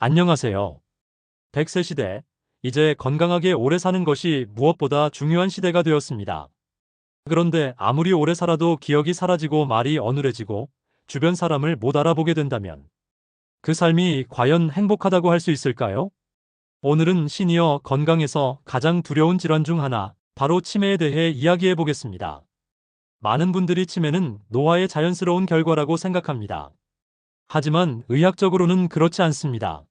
안녕하세요. 100세 시대. 이제 건강하게 오래 사는 것이 무엇보다 중요한 시대가 되었습니다. 그런데 아무리 오래 살아도 기억이 사라지고 말이 어눌해지고 주변 사람을 못 알아보게 된다면 그 삶이 과연 행복하다고 할 수 있을까요? 오늘은 시니어 건강에서 가장 두려운 질환 중 하나, 바로 치매에 대해 이야기해 보겠습니다. 많은 분들이 치매는 노화의 자연스러운 결과라고 생각합니다. 하지만 의학적으로는 그렇지 않습니다.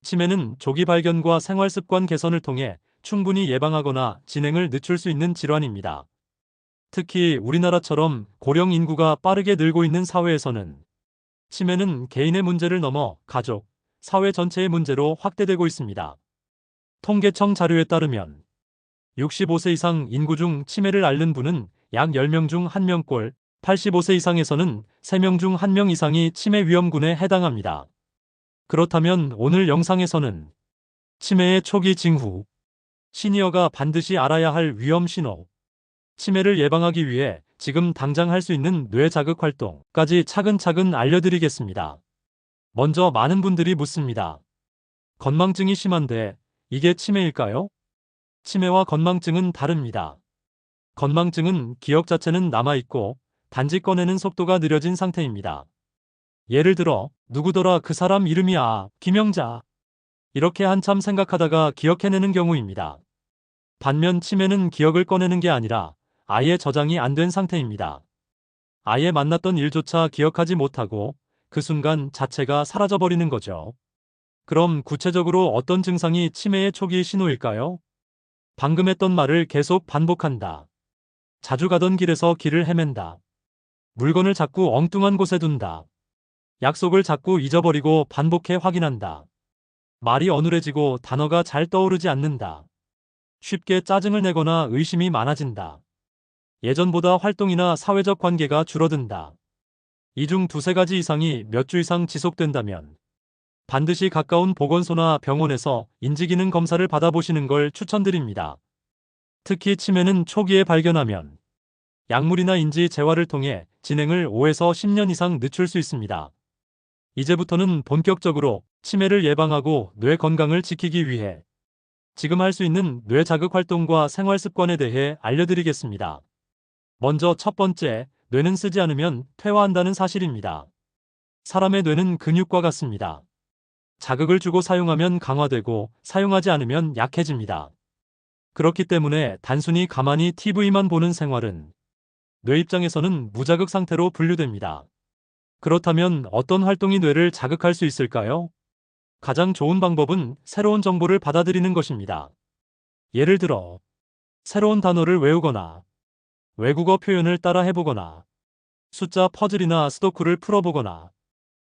치매는 조기 발견과 생활 습관 개선을 통해 충분히 예방하거나 진행을 늦출 수 있는 질환입니다. 특히 우리나라처럼 고령 인구가 빠르게 늘고 있는 사회에서는 치매는 개인의 문제를 넘어 가족, 사회 전체의 문제로 확대되고 있습니다. 통계청 자료에 따르면 65세 이상 인구 중 치매를 앓는 분은 약 10명 중 1명꼴, 85세 이상에서는 3명 중 1명 이상이 치매 위험군에 해당합니다. 그렇다면 오늘 영상에서는 치매의 초기 징후, 시니어가 반드시 알아야 할 위험 신호, 치매를 예방하기 위해 지금 당장 할 수 있는 뇌 자극 활동까지 차근차근 알려드리겠습니다. 먼저 많은 분들이 묻습니다. 건망증이 심한데 이게 치매일까요? 치매와 건망증은 다릅니다. 건망증은 기억 자체는 남아있고 단지 꺼내는 속도가 느려진 상태입니다. 예를 들어 누구더라 그 사람 이름이야 김영자, 이렇게 한참 생각하다가 기억해내는 경우입니다. 반면 치매는 기억을 꺼내는 게 아니라 아예 저장이 안 된 상태입니다. 아예 만났던 일조차 기억하지 못하고 그 순간 자체가 사라져버리는 거죠. 그럼 구체적으로 어떤 증상이 치매의 초기 신호일까요? 방금 했던 말을 계속 반복한다. 자주 가던 길에서 길을 헤맨다. 물건을 자꾸 엉뚱한 곳에 둔다. 약속을 자꾸 잊어버리고 반복해 확인한다. 말이 어눌해지고 단어가 잘 떠오르지 않는다. 쉽게 짜증을 내거나 의심이 많아진다. 예전보다 활동이나 사회적 관계가 줄어든다. 이 중 두세 가지 이상이 몇 주 이상 지속된다면 반드시 가까운 보건소나 병원에서 인지기능 검사를 받아보시는 걸 추천드립니다. 특히 치매는 초기에 발견하면 약물이나 인지 재활을 통해 진행을 5에서 10년 이상 늦출 수 있습니다. 이제부터는 본격적으로 치매를 예방하고 뇌 건강을 지키기 위해 지금 할 수 있는 뇌 자극 활동과 생활 습관에 대해 알려드리겠습니다. 먼저 첫 번째, 뇌는 쓰지 않으면 퇴화한다는 사실입니다. 사람의 뇌는 근육과 같습니다. 자극을 주고 사용하면 강화되고 사용하지 않으면 약해집니다. 그렇기 때문에 단순히 가만히 TV만 보는 생활은 뇌 입장에서는 무자극 상태로 분류됩니다. 그렇다면 어떤 활동이 뇌를 자극할 수 있을까요? 가장 좋은 방법은 새로운 정보를 받아들이는 것입니다. 예를 들어, 새로운 단어를 외우거나, 외국어 표현을 따라 해보거나, 숫자 퍼즐이나 스도쿠를 풀어보거나,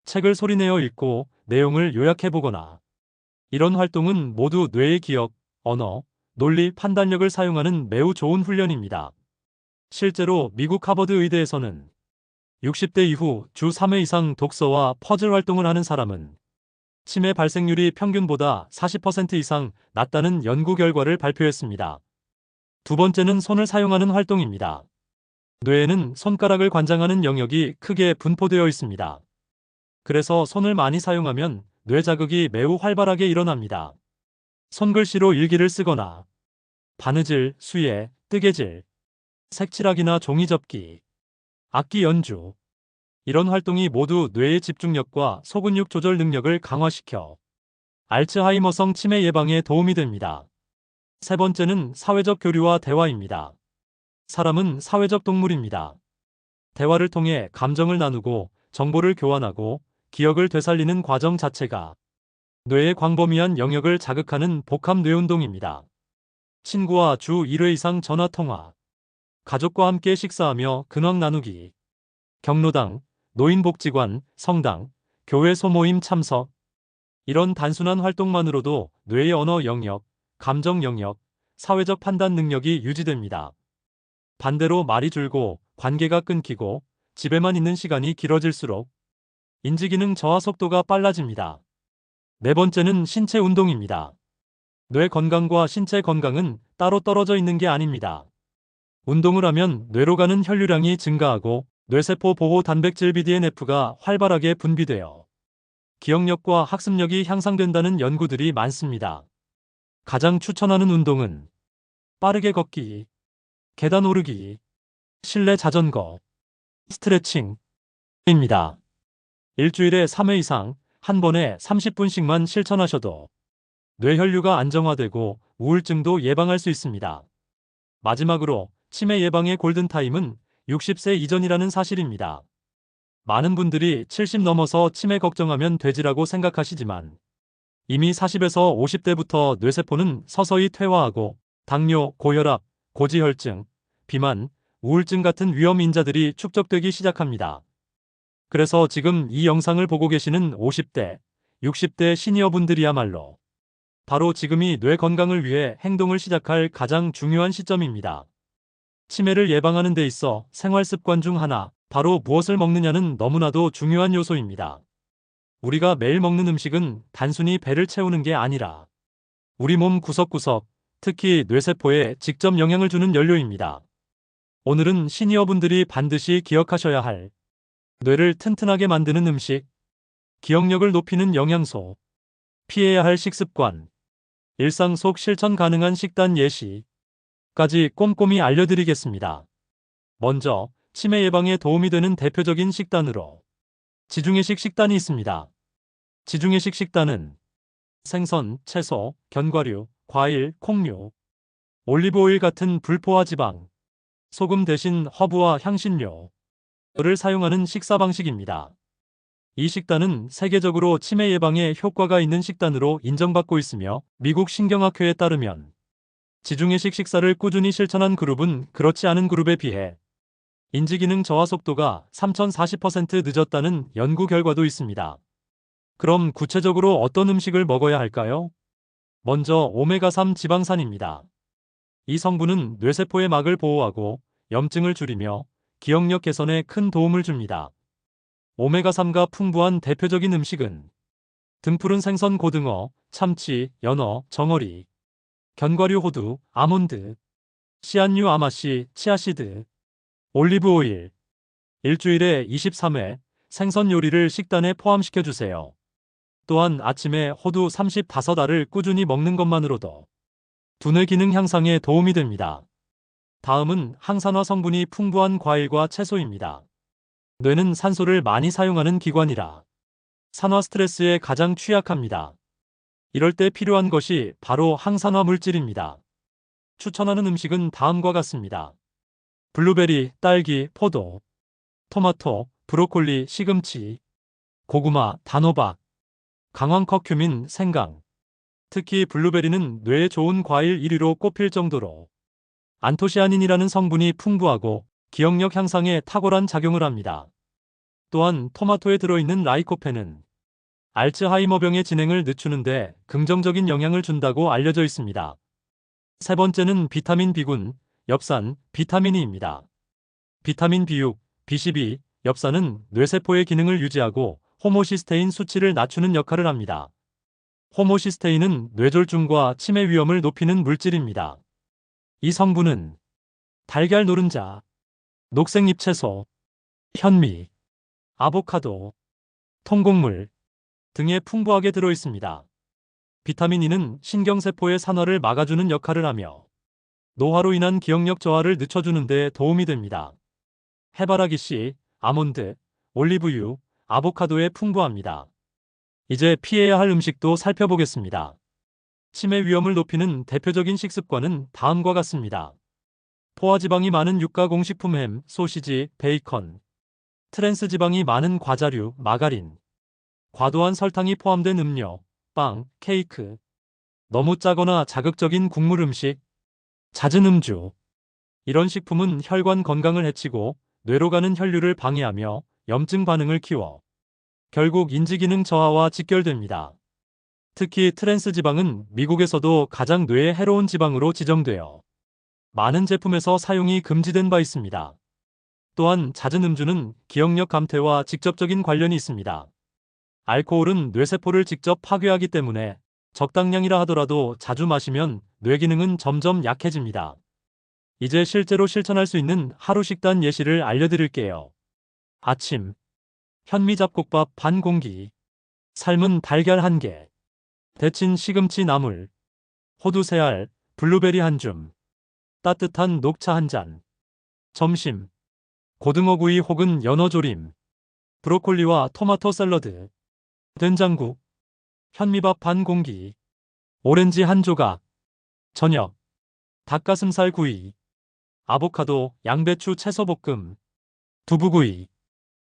책을 소리내어 읽고 내용을 요약해보거나, 이런 활동은 모두 뇌의 기억, 언어, 논리, 판단력을 사용하는 매우 좋은 훈련입니다. 실제로 미국 하버드 의대에서는 60대 이후 주 3회 이상 독서와 퍼즐 활동을 하는 사람은 치매 발생률이 평균보다 40% 이상 낮다는 연구 결과를 발표했습니다. 두 번째는 손을 사용하는 활동입니다. 뇌에는 손가락을 관장하는 영역이 크게 분포되어 있습니다. 그래서 손을 많이 사용하면 뇌 자극이 매우 활발하게 일어납니다. 손글씨로 일기를 쓰거나 바느질, 수예, 뜨개질, 색칠하기나 종이 접기, 악기 연주, 이런 활동이 모두 뇌의 집중력과 소근육 조절 능력을 강화시켜 알츠하이머성 치매 예방에 도움이 됩니다. 세 번째는 사회적 교류와 대화입니다. 사람은 사회적 동물입니다. 대화를 통해 감정을 나누고 정보를 교환하고 기억을 되살리는 과정 자체가 뇌의 광범위한 영역을 자극하는 복합 뇌운동입니다. 친구와 주 1회 이상 전화 통화, 가족과 함께 식사하며 근황 나누기, 경로당, 노인복지관, 성당, 교회 소모임 참석, 이런 단순한 활동만으로도 뇌의 언어 영역, 감정 영역, 사회적 판단 능력이 유지됩니다. 반대로 말이 줄고 관계가 끊기고 집에만 있는 시간이 길어질수록 인지기능 저하 속도가 빨라집니다. 네 번째는 신체 운동입니다. 뇌 건강과 신체 건강은 따로 떨어져 있는 게 아닙니다. 운동을 하면 뇌로 가는 혈류량이 증가하고 뇌세포 보호 단백질 BDNF가 활발하게 분비되어 기억력과 학습력이 향상된다는 연구들이 많습니다. 가장 추천하는 운동은 빠르게 걷기, 계단 오르기, 실내 자전거, 스트레칭입니다. 일주일에 3회 이상 한 번에 30분씩만 실천하셔도 뇌혈류가 안정화되고 우울증도 예방할 수 있습니다. 마지막으로 치매 예방의 골든타임은 60세 이전이라는 사실입니다. 많은 분들이 70 넘어서 치매 걱정하면 되지라고 생각하시지만 이미 40에서 50대부터 뇌세포는 서서히 퇴화하고 당뇨, 고혈압, 고지혈증, 비만, 우울증 같은 위험 인자들이 축적되기 시작합니다. 그래서 지금 이 영상을 보고 계시는 50대, 60대 시니어분들이야말로 바로 지금이 뇌 건강을 위해 행동을 시작할 가장 중요한 시점입니다. 치매를 예방하는 데 있어 생활 습관 중 하나, 바로 무엇을 먹느냐는 너무나도 중요한 요소입니다. 우리가 매일 먹는 음식은 단순히 배를 채우는 게 아니라 우리 몸 구석구석, 특히 뇌세포에 직접 영향을 주는 연료입니다. 오늘은 시니어분들이 반드시 기억하셔야 할 뇌를 튼튼하게 만드는 음식, 기억력을 높이는 영양소, 피해야 할 식습관, 일상 속 실천 가능한 식단 예시까지 꼼꼼히 알려드리겠습니다. 먼저 치매 예방에 도움이 되는 대표적인 식단으로 지중해식 식단이 있습니다. 지중해식 식단은 생선, 채소, 견과류, 과일, 콩류, 올리브오일 같은 불포화 지방, 소금 대신 허브와 향신료를 사용하는 식사 방식입니다. 이 식단은 세계적으로 치매 예방에 효과가 있는 식단으로 인정받고 있으며 미국 신경학회에 따르면 지중해식 식사를 꾸준히 실천한 그룹은 그렇지 않은 그룹에 비해 인지기능 저하 속도가 3040% 늦었다는 연구 결과도 있습니다. 그럼 구체적으로 어떤 음식을 먹어야 할까요? 먼저 오메가3 지방산입니다. 이 성분은 뇌세포의 막을 보호하고 염증을 줄이며 기억력 개선에 큰 도움을 줍니다. 오메가3가 풍부한 대표적인 음식은 등푸른 생선 고등어, 참치, 연어, 정어리, 견과류 호두, 아몬드, 씨앗류 아마씨, 치아씨드, 올리브오일. 일주일에 23회 생선 요리를 식단에 포함시켜주세요. 또한 아침에 호두 35알을 꾸준히 먹는 것만으로도 두뇌 기능 향상에 도움이 됩니다. 다음은 항산화 성분이 풍부한 과일과 채소입니다. 뇌는 산소를 많이 사용하는 기관이라 산화 스트레스에 가장 취약합니다. 이럴 때 필요한 것이 바로 항산화 물질입니다. 추천하는 음식은 다음과 같습니다. 블루베리, 딸기, 포도, 토마토, 브로콜리, 시금치, 고구마, 단호박, 강황 커큐민, 생강. 특히 블루베리는 뇌에 좋은 과일 1위로 꼽힐 정도로 안토시아닌이라는 성분이 풍부하고 기억력 향상에 탁월한 작용을 합니다. 또한 토마토에 들어있는 라이코펜은 알츠하이머병의 진행을 늦추는데 긍정적인 영향을 준다고 알려져 있습니다. 세 번째는 비타민 B군, 엽산, 비타민 E입니다. 비타민 B6, B12, 엽산은 뇌세포의 기능을 유지하고 호모시스테인 수치를 낮추는 역할을 합니다. 호모시스테인은 뇌졸중과 치매 위험을 높이는 물질입니다. 이 성분은 달걀 노른자, 녹색잎 채소, 현미, 아보카도, 통곡물 등에 풍부하게 들어있습니다. 비타민 E는 신경세포의 산화를 막아주는 역할을 하며 노화로 인한 기억력 저하를 늦춰주는 데 도움이 됩니다. 해바라기 씨, 아몬드, 올리브유, 아보카도에 풍부합니다. 이제 피해야 할 음식도 살펴보겠습니다. 치매 위험을 높이는 대표적인 식습관은 다음과 같습니다. 포화지방이 많은 육가공식품 햄, 소시지, 베이컨, 트랜스지방이 많은 과자류, 마가린, 과도한 설탕이 포함된 음료, 빵, 케이크, 너무 짜거나 자극적인 국물 음식, 잦은 음주. 이런 식품은 혈관 건강을 해치고 뇌로 가는 혈류를 방해하며 염증 반응을 키워 결국 인지기능 저하와 직결됩니다. 특히 트랜스 지방은 미국에서도 가장 뇌에 해로운 지방으로 지정되어 많은 제품에서 사용이 금지된 바 있습니다. 또한 잦은 음주는 기억력 감퇴와 직접적인 관련이 있습니다. 알코올은 뇌세포를 직접 파괴하기 때문에 적당량이라 하더라도 자주 마시면 뇌 기능은 점점 약해집니다. 이제 실제로 실천할 수 있는 하루 식단 예시를 알려드릴게요. 아침 현미 잡곡밥 반 공기, 삶은 달걀 한 개, 데친 시금치 나물, 호두 3알, 블루베리 한 줌, 따뜻한 녹차 한 잔. 점심, 고등어구이 혹은 연어조림, 브로콜리와 토마토 샐러드, 된장국, 현미밥 반 공기, 오렌지 한 조각. 저녁, 닭가슴살 구이, 아보카도, 양배추 채소볶음, 두부구이,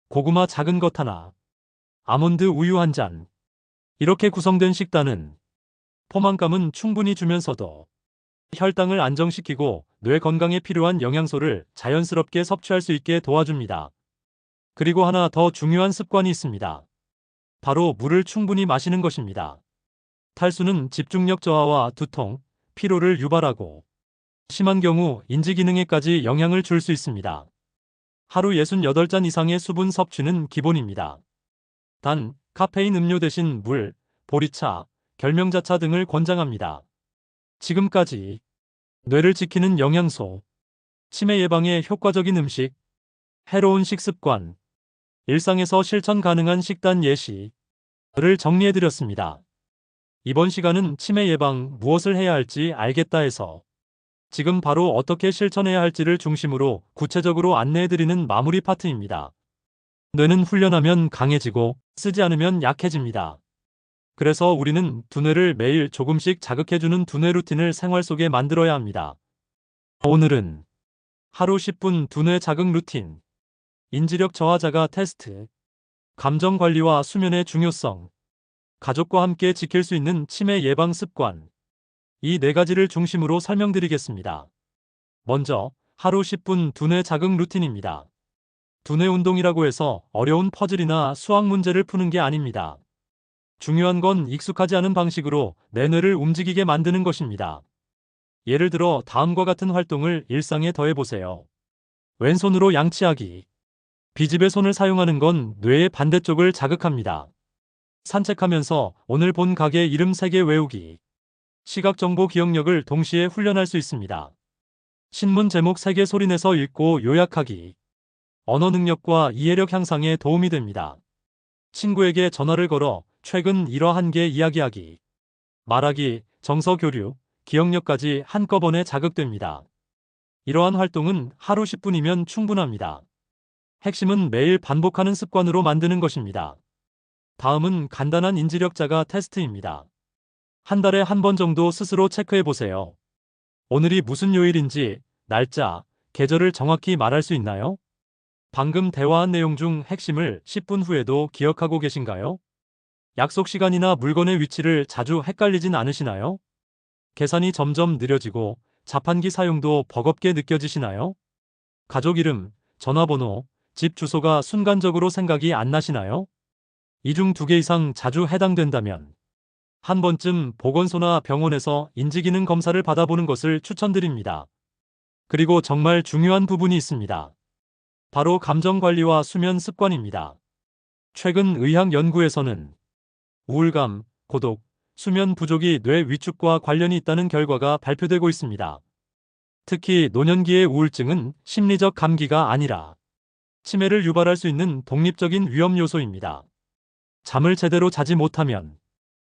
고구마 작은 것 하나, 아몬드 우유 한 잔. 이렇게 구성된 식단은 포만감은 충분히 주면서도 혈당을 안정시키고 뇌 건강에 필요한 영양소를 자연스럽게 섭취할 수 있게 도와줍니다. 그리고 하나 더 중요한 습관이 있습니다. 바로 물을 충분히 마시는 것입니다. 탈수는 집중력 저하와 두통, 피로를 유발하고 심한 경우 인지 기능에까지 영향을 줄 수 있습니다. 하루 68잔 이상의 수분 섭취는 기본입니다. 단, 카페인 음료 대신 물, 보리차, 결명자차 등을 권장합니다. 지금까지 뇌를 지키는 영양소, 치매 예방에 효과적인 음식, 해로운 식습관, 일상에서 실천 가능한 식단 예시를 정리해드렸습니다. 이번 시간은 치매 예방 무엇을 해야 할지 알겠다에서 지금 바로 어떻게 실천해야 할지를 중심으로 구체적으로 안내해드리는 마무리 파트입니다. 뇌는 훈련하면 강해지고 쓰지 않으면 약해집니다. 그래서 우리는 두뇌를 매일 조금씩 자극해주는 두뇌 루틴을 생활 속에 만들어야 합니다. 오늘은 하루 10분 두뇌 자극 루틴, 인지력 저하자가 테스트, 감정 관리와 수면의 중요성, 가족과 함께 지킬 수 있는 치매 예방 습관, 이 4가지를 중심으로 설명드리겠습니다. 먼저 하루 10분 두뇌 자극 루틴입니다. 두뇌 운동이라고 해서 어려운 퍼즐이나 수학 문제를 푸는 게 아닙니다. 중요한 건 익숙하지 않은 방식으로 내 뇌를 움직이게 만드는 것입니다. 예를 들어 다음과 같은 활동을 일상에 더해보세요. 왼손으로 양치하기. 비집의 손을 사용하는 건 뇌의 반대쪽을 자극합니다. 산책하면서 오늘 본 가게 이름 3개 외우기. 시각정보 기억력을 동시에 훈련할 수 있습니다. 신문 제목 3개 소리내서 읽고 요약하기. 언어 능력과 이해력 향상에 도움이 됩니다. 친구에게 전화를 걸어 최근 일화 1개 이야기하기. 말하기, 정서 교류, 기억력까지 한꺼번에 자극됩니다. 이러한 활동은 하루 10분이면 충분합니다. 핵심은 매일 반복하는 습관으로 만드는 것입니다. 다음은 간단한 인지력 자가 테스트입니다. 한 달에 한 번 정도 스스로 체크해 보세요. 오늘이 무슨 요일인지 날짜, 계절을 정확히 말할 수 있나요? 방금 대화한 내용 중 핵심을 10분 후에도 기억하고 계신가요? 약속 시간이나 물건의 위치를 자주 헷갈리진 않으시나요? 계산이 점점 느려지고 자판기 사용도 버겁게 느껴지시나요? 가족 이름, 전화번호, 집 주소가 순간적으로 생각이 안 나시나요? 이 중 2개 이상 자주 해당된다면 한 번쯤 보건소나 병원에서 인지기능 검사를 받아보는 것을 추천드립니다. 그리고 정말 중요한 부분이 있습니다. 바로 감정관리와 수면 습관입니다. 최근 의학 연구에서는 우울감, 고독, 수면 부족이 뇌 위축과 관련이 있다는 결과가 발표되고 있습니다. 특히 노년기의 우울증은 심리적 감기가 아니라 치매를 유발할 수 있는 독립적인 위험 요소입니다. 잠을 제대로 자지 못하면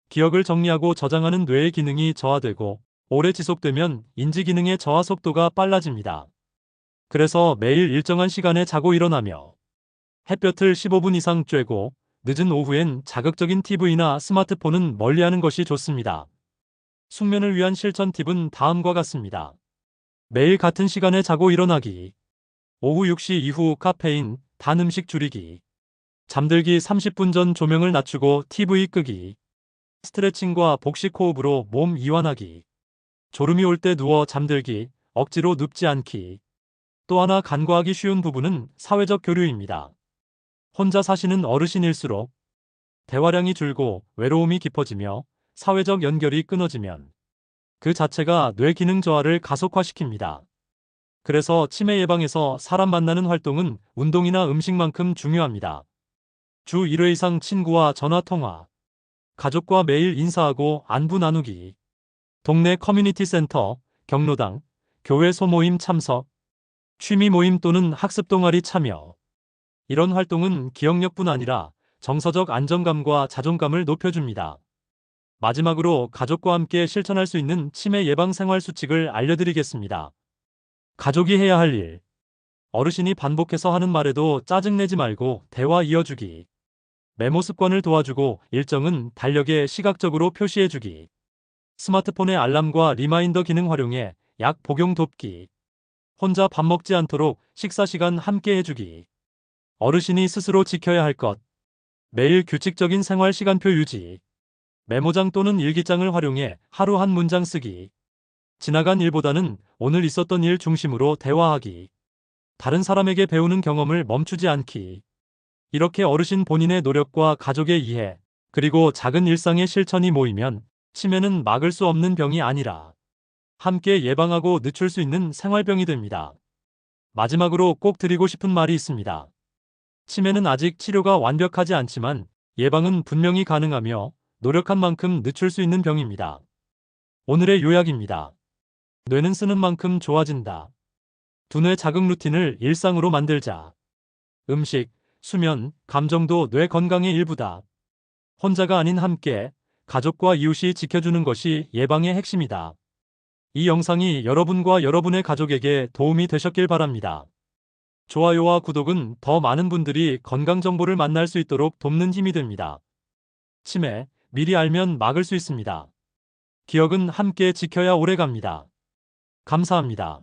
기억을 정리하고 저장하는 뇌의 기능이 저하되고 오래 지속되면 인지 기능의 저하 속도가 빨라집니다. 그래서 매일 일정한 시간에 자고 일어나며 햇볕을 15분 이상 쬐고 늦은 오후엔 자극적인 TV나 스마트폰은 멀리하는 것이 좋습니다. 숙면을 위한 실천 팁은 다음과 같습니다. 매일 같은 시간에 자고 일어나기. 오후 6시 이후 카페인, 단 음식 줄이기. 잠들기 30분 전 조명을 낮추고 TV 끄기. 스트레칭과 복식 호흡으로 몸 이완하기. 졸음이 올 때 누워 잠들기, 억지로 눕지 않기. 또 하나 간과하기 쉬운 부분은 사회적 교류입니다. 혼자 사시는 어르신일수록 대화량이 줄고 외로움이 깊어지며 사회적 연결이 끊어지면 그 자체가 뇌 기능 저하를 가속화시킵니다. 그래서 치매 예방에서 사람 만나는 활동은 운동이나 음식만큼 중요합니다. 주 1회 이상 친구와 전화통화, 가족과 매일 인사하고 안부 나누기, 동네 커뮤니티 센터, 경로당, 교회 소모임 참석, 취미 모임 또는 학습 동아리 참여. 이런 활동은 기억력뿐 아니라 정서적 안정감과 자존감을 높여줍니다. 마지막으로 가족과 함께 실천할 수 있는 치매 예방 생활 수칙을 알려드리겠습니다. 가족이 해야 할 일. 어르신이 반복해서 하는 말에도 짜증내지 말고 대화 이어주기. 메모 습관을 도와주고 일정은 달력에 시각적으로 표시해주기. 스마트폰의 알람과 리마인더 기능 활용해 약 복용 돕기. 혼자 밥 먹지 않도록 식사 시간 함께 해주기. 어르신이 스스로 지켜야 할 것. 매일 규칙적인 생활 시간표 유지. 메모장 또는 일기장을 활용해 하루 한 문장 쓰기. 지나간 일보다는 오늘 있었던 일 중심으로 대화하기. 다른 사람에게 배우는 경험을 멈추지 않기. 이렇게 어르신 본인의 노력과 가족의 이해, 그리고 작은 일상의 실천이 모이면 치매는 막을 수 없는 병이 아니라 함께 예방하고 늦출 수 있는 생활병이 됩니다. 마지막으로 꼭 드리고 싶은 말이 있습니다. 치매는 아직 치료가 완벽하지 않지만 예방은 분명히 가능하며 노력한 만큼 늦출 수 있는 병입니다. 오늘의 요약입니다. 뇌는 쓰는 만큼 좋아진다. 두뇌 자극 루틴을 일상으로 만들자. 음식, 수면, 감정도 뇌 건강의 일부다. 혼자가 아닌 함께, 가족과 이웃이 지켜주는 것이 예방의 핵심이다. 이 영상이 여러분과 여러분의 가족에게 도움이 되셨길 바랍니다. 좋아요와 구독은 더 많은 분들이 건강 정보를 만날 수 있도록 돕는 힘이 됩니다. 치매, 미리 알면 막을 수 있습니다. 기억은 함께 지켜야 오래 갑니다. 감사합니다.